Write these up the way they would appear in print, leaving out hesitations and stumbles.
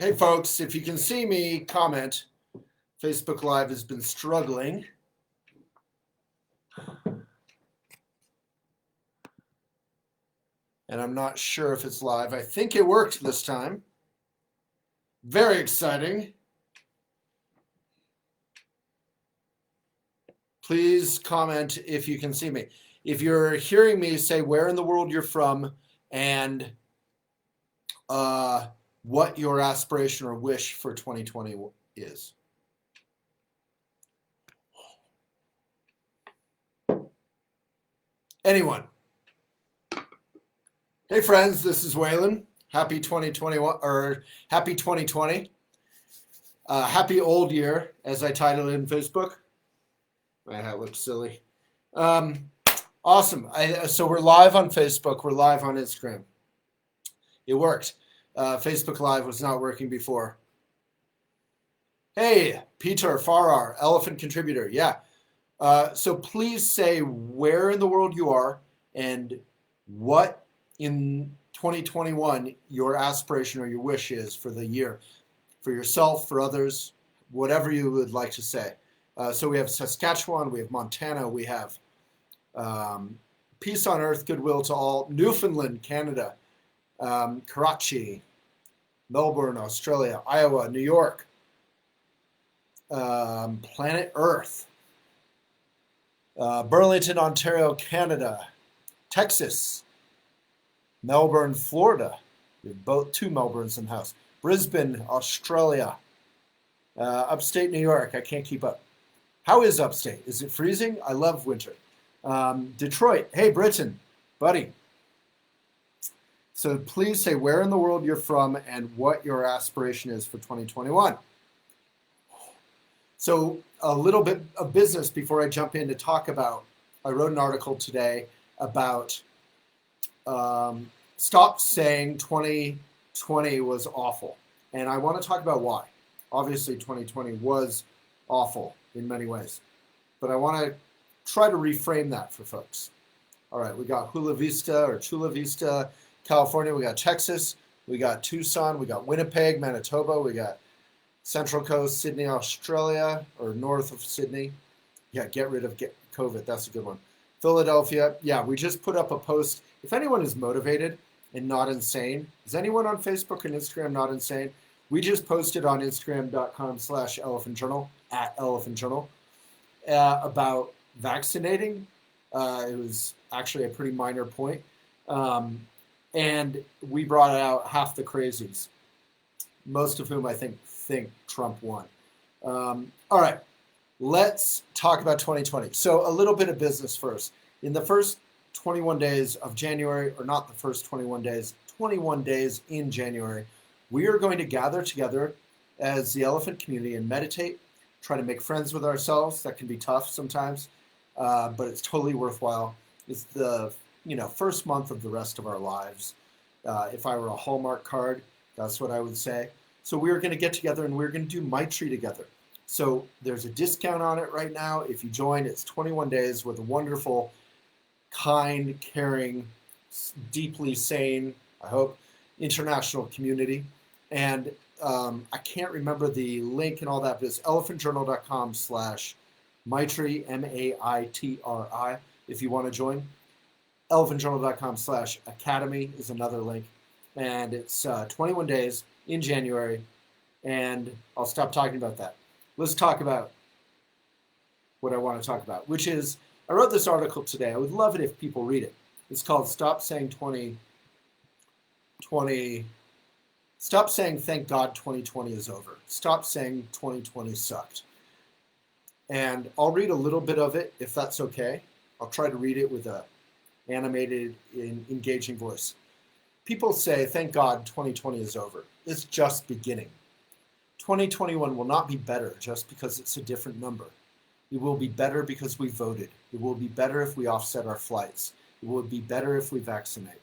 Hey folks, if you can see me, comment. Facebook Live has been struggling. And I'm not sure if it's live. I think it worked this time. Very exciting. Please comment if you can see me. If you're hearing me, say where in the world you're from and what your aspiration or wish for 2020 is. Anyone? Hey friends, this is Waylon. Happy 2021 or happy 2020. Happy old year, as I titled it in Facebook. My hat looks silly. Awesome. So we're live on Facebook. We're live on Instagram. It worked. Facebook Live was not working before. Hey, Peter Farrar, Elephant Contributor. Yeah. So please say where in the world you are and what in 2021 your aspiration or your wish is for the year, for yourself, for others, whatever you would like to say. So we have Saskatchewan, we have Montana, we have peace on earth, goodwill to all, Newfoundland, Canada, Karachi, Melbourne, Australia, Iowa, New York, planet Earth, Burlington, Ontario, Canada, Texas, Melbourne, Florida. We have both two Melbournes in the house. Brisbane, Australia, upstate New York. I can't keep up. How is upstate? Is it freezing? I love winter. Detroit. Hey, Britain, buddy. So please say where in the world you're from and what your aspiration is for 2021. So a little bit of business before I jump in to talk about, I wrote an article today about stop saying 2020 was awful. And I want to talk about why. Obviously, 2020 was awful in many ways. But I want to try to reframe that for folks. All right, we got Chula Vista, California. We got Texas. We got Tucson. We got Winnipeg, Manitoba. We got Central Coast, Sydney, Australia, or north of Sydney. Yeah, get rid of COVID. That's a good one. Philadelphia. Yeah, we just put up a post. If anyone is motivated and not insane, is anyone on Facebook and Instagram not insane? We just posted on Instagram.com/elephantjournal, @elephantjournal, about vaccinating. It was actually a pretty minor point. And we brought out half the crazies, most of whom I think Trump won. All right, let's talk about 2020. So a little bit of business first. In the first 21 days of January, or not the first 21 days, 21 days in January, we are going to gather together as the elephant community and meditate, try to make friends with ourselves. That can be tough sometimes, but it's totally worthwhile. It's the first month of the rest of our lives. If I were a Hallmark card, that's what I would say. So we're going to get together and we're going to do Maitri together. So there's a discount on it right now. If you join, it's 21 days with a wonderful, kind, caring, deeply sane, I hope, international community. And I can't remember the link and all that, but it's elephantjournal.com/Maitri, MAITRI, if you want to join. elephantjournal.com/academy is another link. And it's 21 days in January. And I'll stop talking about that. Let's talk about what I want to talk about, which is, I wrote this article today. I would love it if people read it. It's called Stop Saying 2020. Stop saying thank God 2020 is over. Stop saying 2020 sucked. And I'll read a little bit of it if that's okay. I'll try to read it with a animated, engaging voice. People say, thank God 2020 is over. It's just beginning. 2021 will not be better just because it's a different number. It will be better because we voted. It will be better if we offset our flights. It will be better if we vaccinate.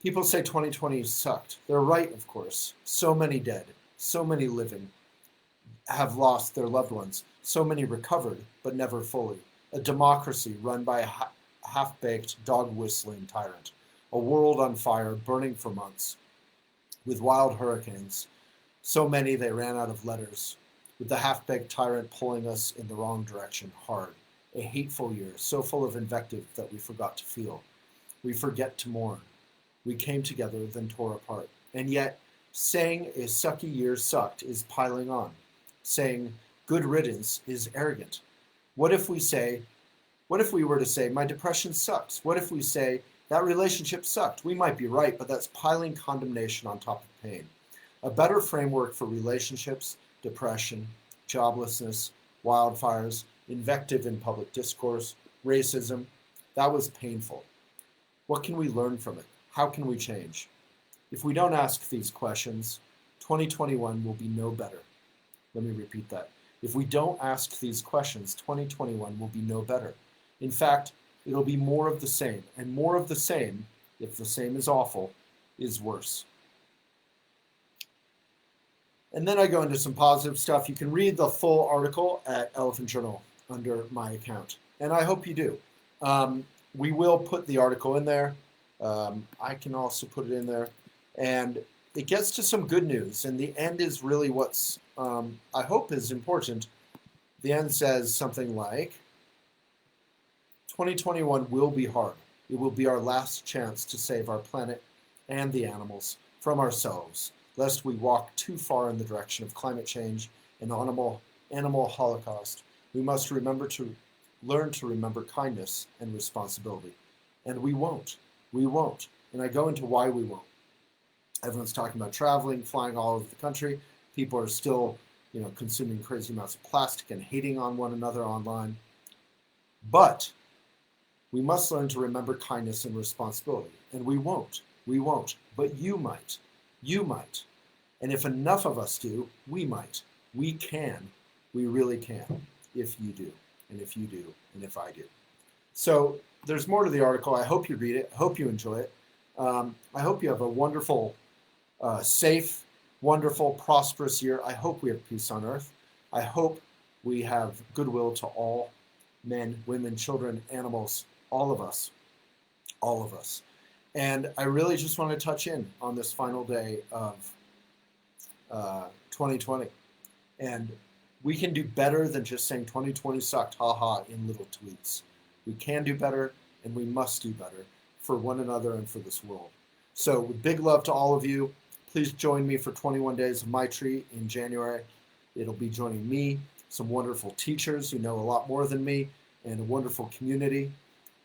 People say 2020 sucked. They're right, of course. So many dead, so many living have lost their loved ones. So many recovered, but never fully. A democracy run by a half-baked, dog-whistling tyrant. A world on fire, burning for months, with wild hurricanes, So many they ran out of letters, with the half-baked tyrant pulling us in the wrong direction hard. A hateful year, so full of invective that we forgot to feel. We forget to mourn. We came together, then tore apart. And yet, saying a sucky year sucked is piling on. Saying good riddance is arrogant. What if we were to say, my depression sucks? What if we say, that relationship sucked? We might be right, but that's piling condemnation on top of pain. A better framework for relationships, depression, joblessness, wildfires, invective in public discourse, racism, that was painful. What can we learn from it? How can we change? If we don't ask these questions, 2021 will be no better. Let me repeat that. If we don't ask these questions, 2021 will be no better. In fact, it'll be more of the same, and more of the same, if the same is awful, is worse. And then I go into some positive stuff. You can read the full article at Elephant Journal under my account, and I hope you do. We will put the article in there. I can also put it in there. And it gets to some good news, and the end is really what's, I hope, is important. The end says something like, 2021 will be hard. It will be our last chance to save our planet and the animals from ourselves, lest we walk too far in the direction of climate change and animal holocaust. We must learn to remember kindness and responsibility. And we won't. We won't. And I go into why we won't. Everyone's talking about traveling, flying all over the country. People are still, consuming crazy amounts of plastic and hating on one another online. But we must learn to remember kindness and responsibility. And we won't. We won't. But you might. You might. And if enough of us do, we might. We can. We really can. If you do. And if you do. And if I do. So there's more to the article. I hope you read it. I hope you enjoy it. I hope you have a wonderful, safe, wonderful, prosperous year. I hope we have peace on earth. I hope we have goodwill to all men, women, children, animals, all of us. All of us. And I really just want to touch in on this final day of 2020. And we can do better than just saying 2020 sucked, haha, in little tweets. We can do better, and we must do better for one another and for this world. So with big love to all of you, please join me for 21 days of Maitri in January. It'll be joining me, some wonderful teachers who know a lot more than me, and a wonderful community.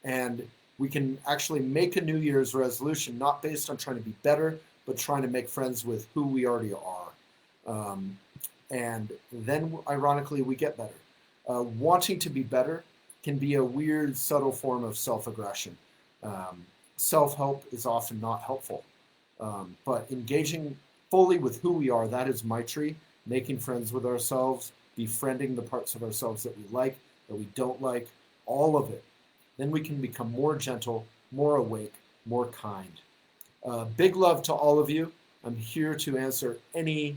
And we can actually make a New Year's resolution, not based on trying to be better, but trying to make friends with who we already are. And then, ironically, we get better. Wanting to be better can be a weird, subtle form of self-aggression. Self-help is often not helpful. But engaging fully with who we are, that is Maitri, making friends with ourselves, befriending the parts of ourselves that we like, that we don't like, all of it. Then we can become more gentle, more awake, more kind. Big love to all of you. I'm here to answer any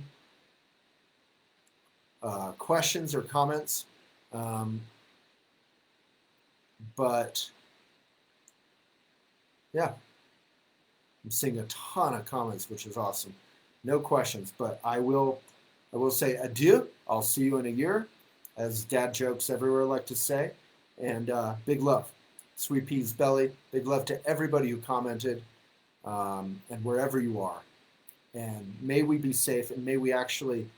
questions or comments. But yeah, I'm seeing a ton of comments, which is awesome. No questions, but I will say adieu. I'll see you in a year, as dad jokes everywhere like to say. And big love. Sweet Peas Belly, big love to everybody who commented, and wherever you are. And may we be safe, and may we actually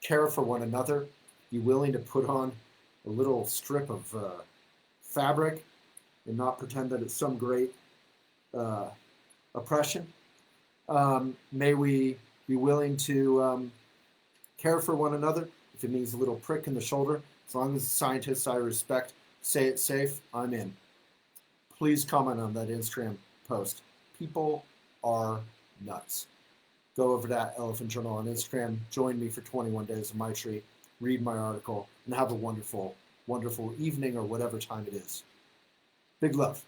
care for one another, be willing to put on a little strip of fabric and not pretend that it's some great oppression. May we be willing to care for one another, if it means a little prick in the shoulder. As long as the scientists I respect say it's safe, I'm in. Please comment on that Instagram post. People are nuts. Go over to Elephant Journal on Instagram. Join me for 21 days of Maitri. Read my article and have a wonderful, wonderful evening or whatever time it is. Big love.